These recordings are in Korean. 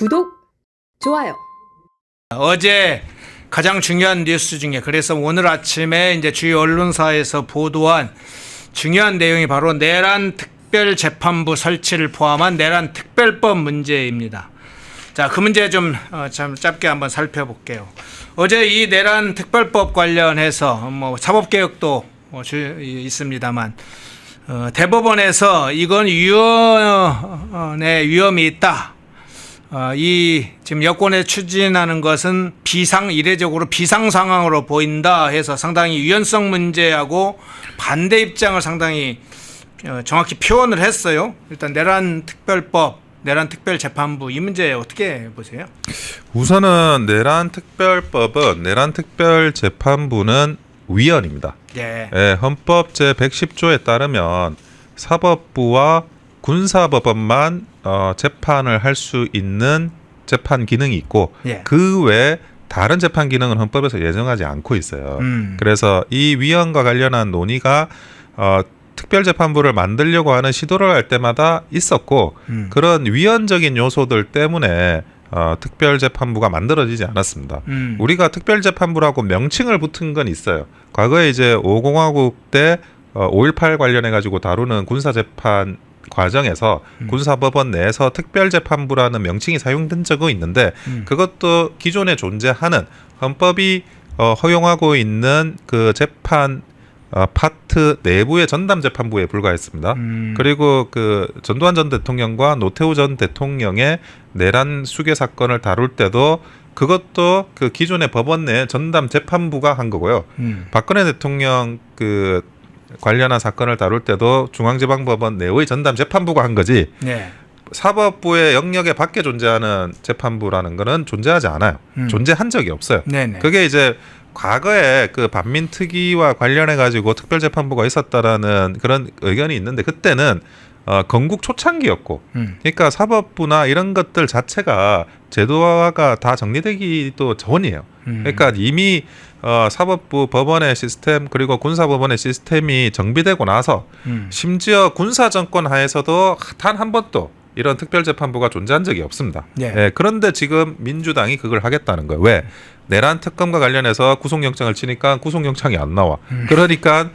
구독, 좋아요. 어제 가장 중요한 뉴스 중에, 그래서 오늘 아침에 이제 주요 언론사에서 보도한 중요한 내용이 바로 내란 특별재판부 설치를 포함한 내란 특별법 문제입니다. 자, 그 문제 좀 짧게 한번 살펴볼게요. 어제 이 내란 특별법 관련해서 사법개혁도 있습니다만, 대법원에서 이건 위헌의 위험이 있다. 이 지금 여권에 추진하는 것은 이례적으로 비상 상황으로 보인다 해서 상당히 유연성 문제하고 반대 입장을 상당히 정확히 표현을 했어요. 일단 내란 특별재판부 이 문제 어떻게 보세요? 우선은 내란 특별재판부는 위헌입니다. 예. 헌법 제 110조에 따르면 사법부와 군사법원만 재판을 할 수 있는 재판 기능이 있고, 예. 그 외에 다른 재판 기능은 헌법에서 예정하지 않고 있어요. 그래서 이 위헌과 관련한 논의가 특별재판부를 만들려고 하는 시도를 할 때마다 있었고, 그런 위헌적인 요소들 때문에 특별재판부가 만들어지지 않았습니다. 우리가 특별재판부라고 명칭을 붙은 건 있어요. 과거에 이제 5공화국 때 5.18 관련해 가지고 다루는 군사재판 과정에서 군사법원 내에서 특별재판부라는 명칭이 사용된 적은 있는데, 그것도 기존에 존재하는 헌법이 허용하고 있는 그 재판 파트 내부의 전담재판부에 불과했습니다. 그리고 그 전두환 전 대통령과 노태우 전 대통령의 내란 수괴 사건을 다룰 때도 그것도 그 기존의 법원 내 전담재판부가 한 거고요. 박근혜 대통령 그 관련한 사건을 다룰 때도 중앙지방법원 내의 전담재판부가 한 거지. 네. 사법부의 영역에 밖에 존재하는 재판부라는 거는 존재하지 않아요. 존재한 적이 없어요. 네네. 그게 이제 과거에 그 반민특위와 관련해 가지고 특별재판부가 있었다라는 그런 의견이 있는데, 그때는 건국 초창기였고, 그러니까 사법부나 이런 것들 자체가 제도화가 다 정리되기도 전이에요. 그러니까 이미 사법부 법원의 시스템 그리고 군사법원의 시스템이 정비되고 나서 심지어 군사정권 하에서도 단 한 번도 이런 특별재판부가 존재한 적이 없습니다. 예. 그런데 지금 민주당이 그걸 하겠다는 거예요. 왜? 내란 특검과 관련해서 구속영장을 치니까 구속영장이 안 나와. 그러니까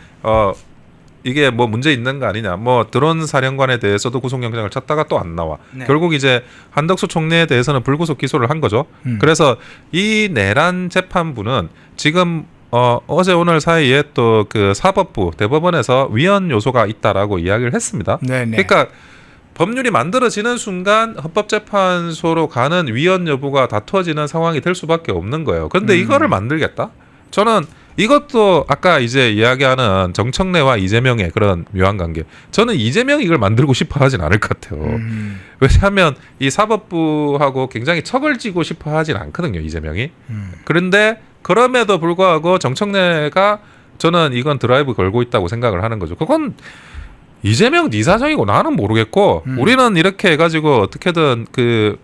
이게 뭐 문제 있는 거 아니냐. 뭐 드론 사령관에 대해서도 구속영장을 쳤다가 또 안 나와. 네. 결국 이제 한덕수 총리에 대해서는 불구속 기소를 한 거죠. 그래서 이 내란 재판부는 지금 어제 오늘 사이에 또 그 사법부 대법원에서 위헌 요소가 있다라고 이야기를 했습니다. 네네. 그러니까 법률이 만들어지는 순간 헌법재판소로 가는 위헌 여부가 다투어지는 상황이 될 수밖에 없는 거예요. 그런데 이거를 만들겠다? 저는 이것도 아까 이제 이야기하는 정청래와 이재명의 그런 묘한 관계, 저는 이재명이 이걸 만들고 싶어 하진 않을 것 같아요. 왜냐하면 이 사법부하고 굉장히 척을 지고 싶어 하진 않거든요, 이재명이. 그런데 그럼에도 불구하고 정청래가 저는 이건 드라이브 걸고 있다고 생각을 하는 거죠. 그건 이재명 네 사정이고 나는 모르겠고, 우리는 이렇게 해가지고 어떻게든 그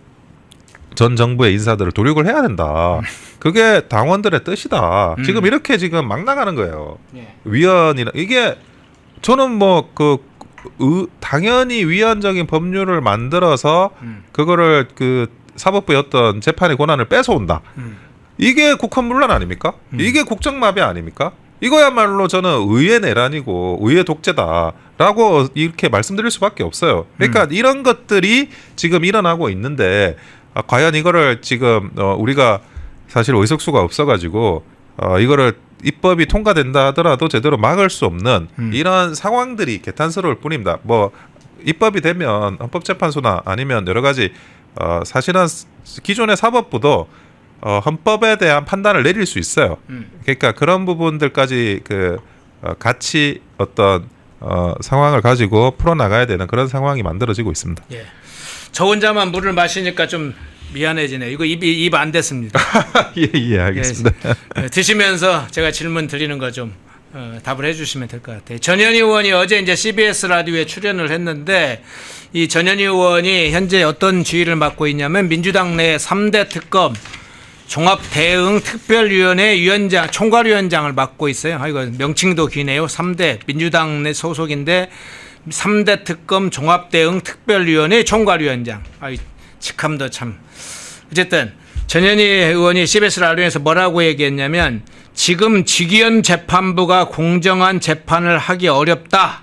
전 정부의 인사들을 도륙을 해야 된다. 그게 당원들의 뜻이다. 지금 이렇게 지금 막 나가는 거예요. 예. 위헌이나 이게 저는 뭐 당연히 위헌적인 법률을 만들어서 그거를 그 사법부의 어떤 재판의 권한을 뺏어온다. 이게 국헌문란 아닙니까? 이게 국정마비 아닙니까? 이거야말로 저는 의회 내란이고 의회 독재다라고 이렇게 말씀드릴 수밖에 없어요. 그러니까 이런 것들이 지금 일어나고 있는데, 과연 이거를 지금 우리가 사실 의석수가 없어가지고 이거를 입법이 통과된다 하더라도 제대로 막을 수 없는 이런 상황들이 개탄스러울 뿐입니다. 뭐 입법이 되면 헌법재판소나 아니면 여러 가지 사실은 기존의 사법부도 헌법에 대한 판단을 내릴 수 있어요. 그러니까 그런 부분들까지 같이 어떤 상황을 가지고 풀어나가야 되는 그런 상황이 만들어지고 있습니다. 예. 저 혼자만 물을 마시니까 좀 미안해지네요. 이거 입 안 됐습니다. 예, 알겠습니다. 예, 드시면서 제가 질문 드리는 거 좀 답을 해주시면 될 것 같아요. 전현희 의원이 어제 이제 CBS 라디오에 출연을 했는데, 이 전현희 의원이 현재 어떤 지위를 맡고 있냐면 민주당 내 3대 특검 종합대응특별위원회 위원장, 총괄위원장을 맡고 있어요. 이거 명칭도 기네요. 3대 민주당 내 소속인데 3대 특검 종합대응특별위원회 총괄위원장. 직함도 참. 어쨌든 전현희 의원이 CBS 라디오에서 뭐라고 얘기했냐면 지금 직위원 재판부가 공정한 재판을 하기 어렵다.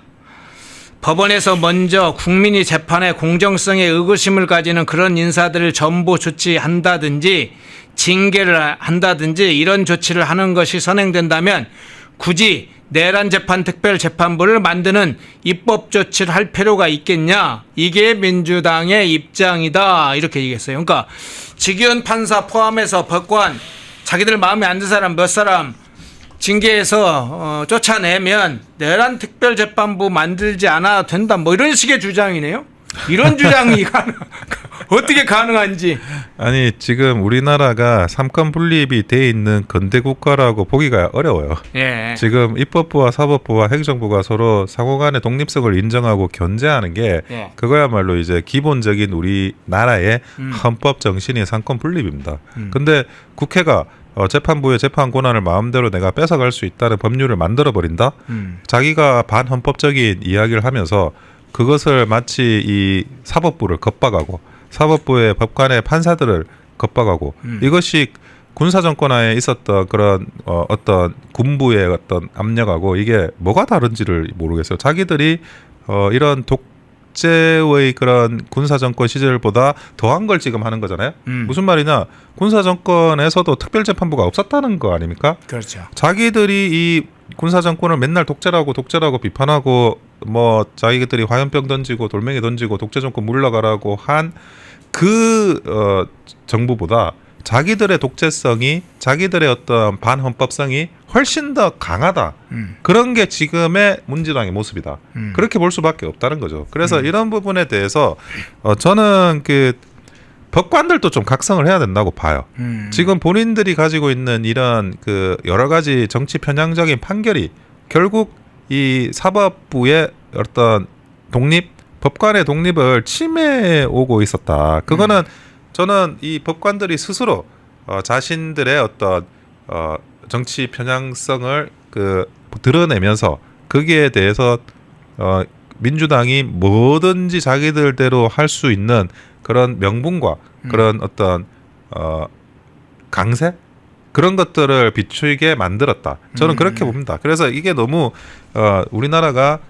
법원에서 먼저 국민이 재판의 공정성에 의구심을 가지는 그런 인사들을 전부 조치한다든지 징계를 한다든지 이런 조치를 하는 것이 선행된다면 굳이 내란 재판 특별재판부를 만드는 입법 조치를 할 필요가 있겠냐? 이게 민주당의 입장이다. 이렇게 얘기했어요. 그러니까 직위원 판사 포함해서 법관 자기들 마음에 안 드는 사람 몇 사람 징계해서 쫓아내면 내란 특별재판부 만들지 않아도 된다. 뭐 이런 식의 주장이네요. 이런 주장이 어떻게 가능한지. 아니 지금 우리나라가 삼권 분립이 돼 있는 근대 국가라고 보기가 어려워요. 예. 지금 입법부와 사법부와 행정부가 서로 상호간의 독립성을 인정하고 견제하는 게 예. 그거야말로 이제 기본적인 우리나라의 헌법 정신이 삼권 분립입니다. 근데 국회가 재판부의 재판 권한을 마음대로 내가 뺏어갈 수 있다는 법률을 만들어 버린다. 자기가 반헌법적인 이야기를 하면서 그것을 마치 이 사법부를 겁박하고 사법부의 법관의 판사들을 겁박하고 이것이 군사정권하에 있었던 그런 어떤 군부의 어떤 압력하고 이게 뭐가 다른지를 모르겠어요. 자기들이 이런 독재의 그런 군사정권 시절보다 더한 걸 지금 하는 거잖아요. 무슨 말이냐? 군사정권에서도 특별재판부가 없었다는 거 아닙니까? 그렇죠. 자기들이 이 군사정권을 맨날 독재라고 비판하고 뭐 자기들이 화염병 던지고 돌멩이 던지고 독재정권 물러가라고 한 그 정부보다 자기들의 독재성이 자기들의 어떤 반헌법성이 훨씬 더 강하다. 그런 게 지금의 민주당의 모습이다. 그렇게 볼 수밖에 없다는 거죠. 그래서 이런 부분에 대해서 저는 그 법관들도 좀 각성을 해야 된다고 봐요. 지금 본인들이 가지고 있는 이런 그 여러 가지 정치 편향적인 판결이 결국 이 사법부의 어떤 독립, 법관의 독립을 침해해 오고 있었다. 그거는 저는 이 법관들이 스스로 자신들의 어떤 정치 편향성을 그 드러내면서 거기에 대해서 민주당이 뭐든지 자기들대로 할 수 있는 그런 명분과 그런 어떤 강세 그런 것들을 비추게 만들었다. 저는 그렇게 봅니다. 그래서 이게 너무 우리나라가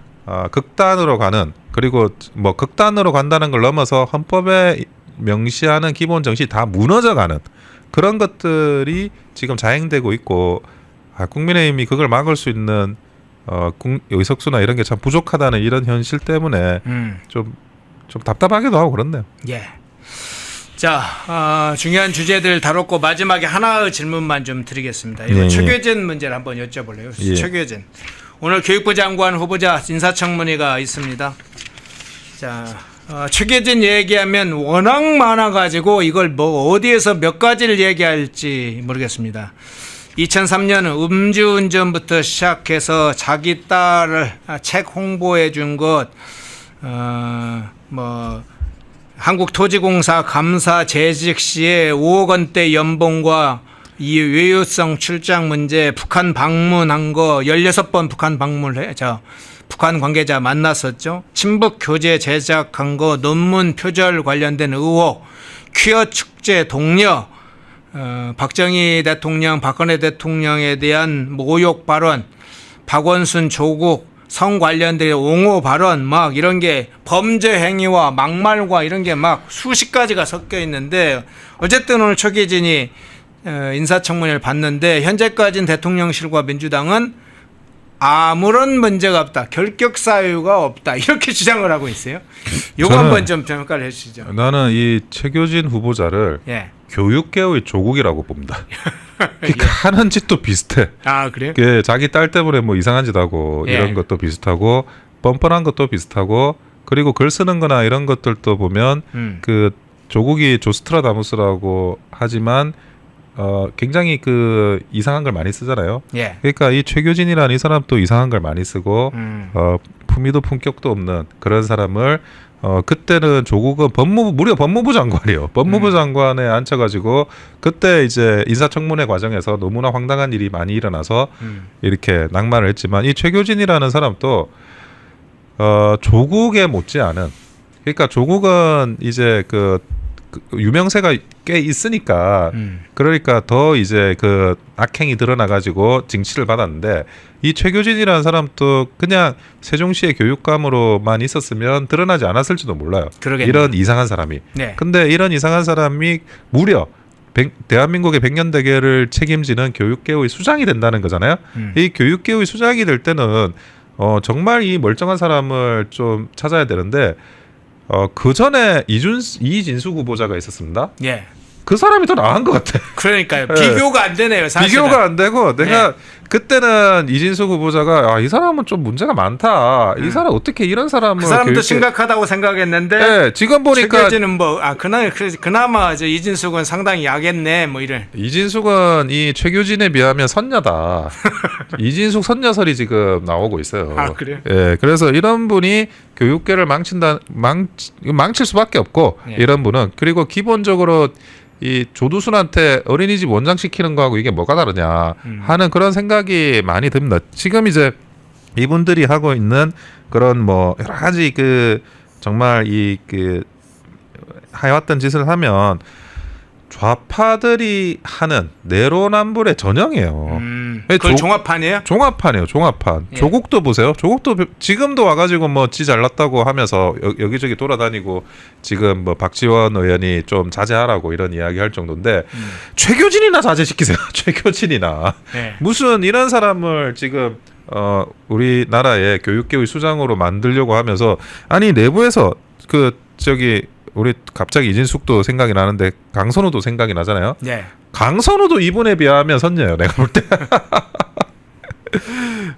극단으로 가는 그리고 뭐 극단으로 간다는 걸 넘어서 헌법에 명시하는 기본 정신이 다 무너져가는 그런 것들이 지금 자행되고 있고 국민의힘이 그걸 막을 수 있는 의석수나 이런 게 참 부족하다는 이런 현실 때문에 좀 답답하기도 하고 그렇네요. 예. 자, 중요한 주제들 다뤘고 마지막에 하나의 질문만 좀 드리겠습니다. 이거 네. 최규진 문제를 한번 여쭤볼래요. 예. 최규진. 오늘 교육부 장관 후보자 인사청문회가 있습니다. 자, 최규진 얘기하면 워낙 많아가지고 이걸 뭐 어디에서 몇 가지를 얘기할지 모르겠습니다. 2003년 음주운전부터 시작해서 자기 딸을 책 홍보해 준 것, 뭐 한국토지공사 감사 재직 시에 5억 원대 연봉과 이 외유성 출장 문제, 북한 방문한 거 16번 북한 방문을 북한 관계자 만났었죠. 친북 교재 제작한 거, 논문 표절 관련된 의혹, 퀴어 축제 독려, 박정희 대통령, 박근혜 대통령에 대한 모욕 발언, 박원순 조국 성 관련된 옹호 발언 막 이런 게 범죄 행위와 막말과 이런 게 막 수십 가지가 섞여 있는데 어쨌든 오늘 최규진이 인사청문회를 받는데 현재까지는 대통령실과 민주당은 아무런 문제가 없다. 결격 사유가 없다. 이렇게 주장을 하고 있어요. 이거 한번 좀 평가를 해주시죠. 나는 이 최규진 후보자를 예. 교육계의 조국이라고 봅니다. 예. 하는 짓도 비슷해. 아 그래요? 자기 딸 때문에 뭐 이상한 짓 하고 예. 이런 것도 비슷하고 뻔뻔한 것도 비슷하고 그리고 글 쓰는 거나 이런 것들도 보면 그 조국이 조스트라다무스라고 하지만 굉장히 그 이상한 걸 많이 쓰잖아요. 예. 그러니까 이 최규진이라는 이 사람도 이상한 걸 많이 쓰고 품위도 품격도 없는 그런 사람을 그때는 조국은 무려 법무부 장관이에요. 법무부 장관에 앉혀가지고 그때 이제 인사청문회 과정에서 너무나 황당한 일이 많이 일어나서 이렇게 낙마를 했지만 이 최규진이라는 사람도 조국에 못지않은 그러니까 조국은 이제 그 유명세가 꽤 있으니까 그러니까 더 이제 그 악행이 드러나가지고 징치를 받았는데 이 최교진이라는 사람도 그냥 세종시의 교육감으로만 있었으면 드러나지 않았을지도 몰라요. 그러겠네요. 이런 이상한 사람이. 네. 근데 이런 이상한 사람이 무려 대한민국의 100년 대계를 책임지는 교육계의 수장이 된다는 거잖아요. 이 교육계의 수장이 될 때는 정말 이 멀쩡한 사람을 좀 찾아야 되는데 그 전에 이진수 후보자가 있었습니다. 예. 그 사람이 더 나은 것 같아. 그러니까요. 예. 비교가 안 되네요. 사실은. 비교가 안 되고 내가 그때는 이진수 후보자가 이 사람은 좀 문제가 많다. 이 사람 어떻게 이런 사람을 그 사람도 심각하다고 생각했는데 네, 지금 보니까 최교진은 뭐 그나마 저 이진숙은 상당히 약했네 뭐 이런. 이진숙은 이 최교진에 비하면 선녀다. 이진숙 선녀설이 지금 나오고 있어요. 아, 그래요? 예, 그래서 이런 분이 교육계를 망칠 수밖에 없고 예. 이런 분은 그리고 기본적으로 이 조두순한테 어린이집 원장 시키는 거하고 이게 뭐가 다르냐 하는 그런 생각이 많이 듭니다. 지금 이제 이분들이 하고 있는 그런 뭐 여러 가지 그 정말 이 그 해왔던 짓을 하면 좌파들이 하는 내로남불의 전형이에요. 그걸 종합판이에요? 종합판이에요. 종합판. 예. 조국도 보세요. 조국도 지금도 와가지고 뭐 지 잘났다고 하면서 여기저기 돌아다니고 지금 뭐 박지원 의원이 좀 자제하라고 이런 이야기 할 정도인데 최교진이나 자제시키세요. 최교진이나. 네. 무슨 이런 사람을 지금 우리나라의 교육계의 수장으로 만들려고 하면서 아니 내부에서 우리 갑자기 이진숙도 생각이 나는데 강선우도 생각이 나잖아요. 네. 강선우도 이분에 비하면 선녀예요. 내가 볼 때.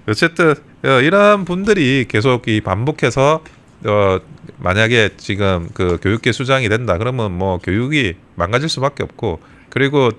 어쨌든 이런 분들이 계속 이 반복해서 만약에 지금 그 교육계 수장이 된다 그러면 뭐 교육이 망가질 수밖에 없고 그리고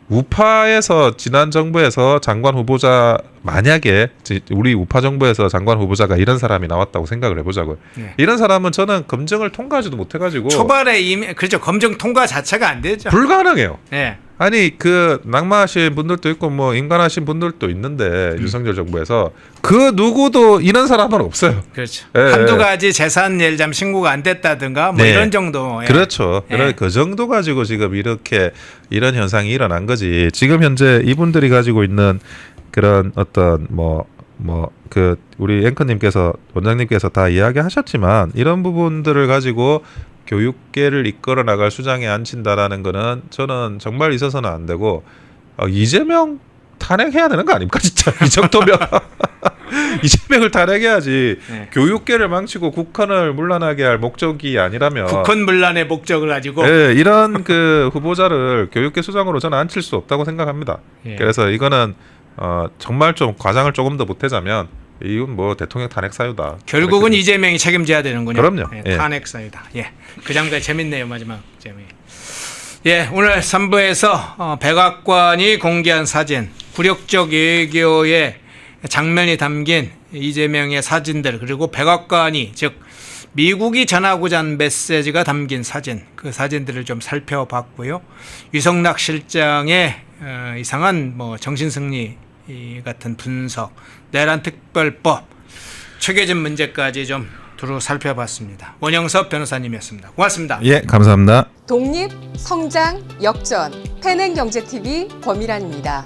우파에서 지난 정부에서 장관 후보자 만약에 우리 우파 정부에서 장관 후보자가 이런 사람이 나왔다고 생각을 해보자고요. 네. 이런 사람은 저는 검증을 통과하지도 못해가지고 초반에 이미 그렇죠. 검증 통과 자체가 안 되죠. 불가능해요. 네. 아니 그 낙마하신 분들도 있고 뭐 인간하신 분들도 있는데 윤석열 정부에서 그 누구도 이런 사람은 없어요. 그렇죠. 예, 한두 예. 가지 재산 예를 들면 신고가 안 됐다든가 뭐 네. 이런 정도. 예. 그렇죠. 예. 그 정도 가지고 지금 이렇게 이런 현상이 일어난 거지. 지금 현재 이분들이 가지고 있는 그런 어떤 그 우리 앵커님께서 원장님께서 다 이야기하셨지만 이런 부분들을 가지고 교육계를 이끌어 나갈 수장에 앉힌다라는 거는 저는 정말 있어서는 안 되고 이재명 탄핵해야 되는 거 아닙니까 진짜 이 정도면 이재명을 탄핵해야지. 네. 교육계를 망치고 국헌을 문란하게 할 목적이 아니라면 국헌 문란의 목적을 가지고 네, 이런 그 후보자를 교육계 수장으로 저는 앉힐 수 없다고 생각합니다. 예. 그래서 이거는 정말 좀 과장을 조금 더 보태자면 이건 뭐 대통령 탄핵 사유다. 결국은 그렇게 이재명이 책임져야 되는군요. 그럼요. 예, 예. 탄핵 사유다. 예. 그 장면이 재밌네요. 마지막 재미. 예, 오늘 3부에서 백악관이 공개한 사진, 굴욕적 외교의 장면이 담긴 이재명의 사진들 그리고 백악관이 즉 미국이 전하고자 하는 메시지가 담긴 사진, 그 사진들을 좀 살펴봤고요. 유성락 실장의 이상한 뭐 정신승리 같은 분석, 내란 특별법, 최교진 문제까지 좀 두루 살펴봤습니다. 원영섭 변호사님이었습니다. 고맙습니다. 예, 감사합니다. 독립, 성장, 역전, 패는경제TV 권미란입니다.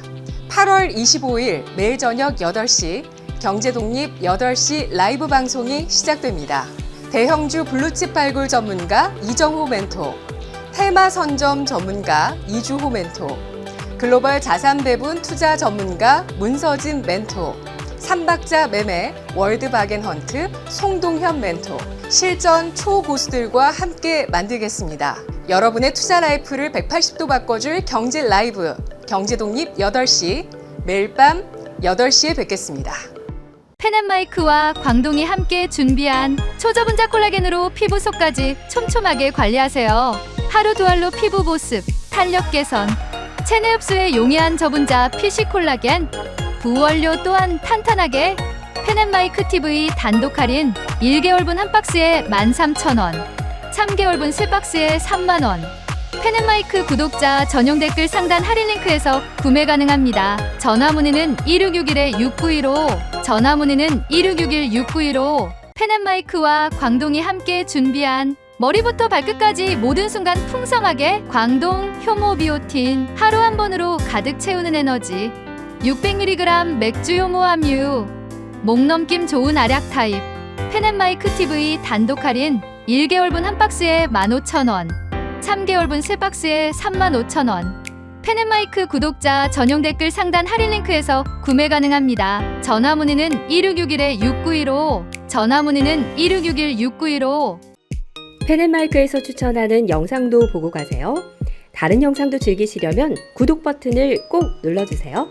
8월 25일 매일 저녁 8시 경제독립 8시 라이브 방송이 시작됩니다. 대형주 블루칩 발굴 전문가 이정호 멘토, 테마 선점 전문가 이주호 멘토, 글로벌 자산 배분 투자 전문가 문서진 멘토, 삼박자 매매 월드바겐헌트 송동현 멘토, 실전 초고수들과 함께 만들겠습니다. 여러분의 투자 라이프를 180도 바꿔줄 경제 라이브, 경제독립 8시, 매일 밤 8시에 뵙겠습니다. 펜앤마이크와 광동이 함께 준비한 초저분자 콜라겐으로 피부 속까지 촘촘하게 관리하세요. 하루 두 알로 피부 보습, 탄력 개선, 체내 흡수에 용이한 저분자 PC 콜라겐, 부원료 또한 탄탄하게 펜앤마이크 TV 단독 할인 1개월분 한 박스에 13,000원, 3개월분 3박스에 30,000원. 펜앤마이크 구독자 전용 댓글 상단 할인 링크에서 구매 가능합니다. 전화 문의는 1661-6915, 전화 문의는 1661-6915. 펜앤마이크와 광동이 함께 준비한 머리부터 발끝까지 모든 순간 풍성하게 광동 효모비오틴 하루 한 번으로 가득 채우는 에너지 600mg 맥주 효모 함유 목 넘김 좋은 알약 타입 펜앤마이크 TV 단독 할인 1개월분 한 박스에 15,000원 3개월분 세 박스에 35,000원 펜앤마이크 구독자 전용 댓글 상단 할인 링크에서 구매 가능합니다. 전화 문의는 1661-6915 전화 문의는 1661-6915 펜앤마이크에서 추천하는 영상도 보고 가세요. 다른 영상도 즐기시려면 구독 버튼을 꼭 눌러주세요.